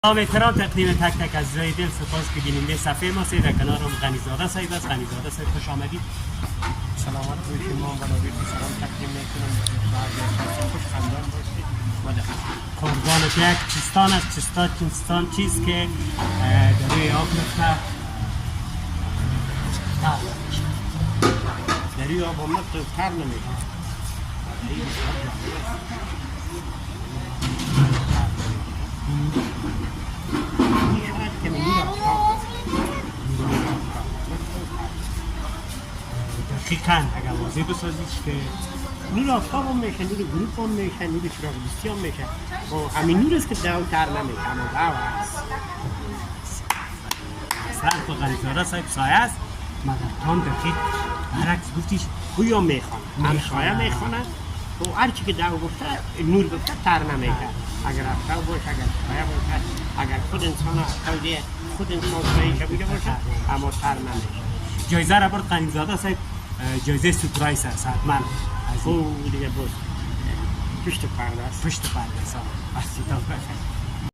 سلام احترام تقدیم تک تک از جای دل سپاس که بیننده صفحه ما سید در کنارم غنیزاده صاحب است. غنیزاده صاحب خوش آمدید. سلامت باشید. ما بنابراین سلام تقدیم میکنم. بعد از خوش خندان باشید. قربانت یک چیستان است. چیستان چیز که در روی آب نفته در روی آب هم نفته تر نمیشه. دقیقاً اگر واضح بسازیش که نور آفتاب هم میشه، نور گروپ هم میشه، نور چراغ دستی هم میشه. و همین نور است که دو تر نمیشه، اما دو هست. اصلا تو غنیزاده صاحب سایه است مگر تان دقیق برعکس گفتیش اوی هم میخوانه، هم سایه میخوانه و هرچی که دو گفته نور گفته تر نمیشه. اگر آفتاب باشه، اگر سایه باشه، اگر خود انسان آفتابیه خود انسان سایه شبیه باشه اما تر نمیشه. جایزه را برد غنیزاده صاحب، جایزه سپرایز است حتما از او دیگه بود پشت پرده است. پشت پرده است.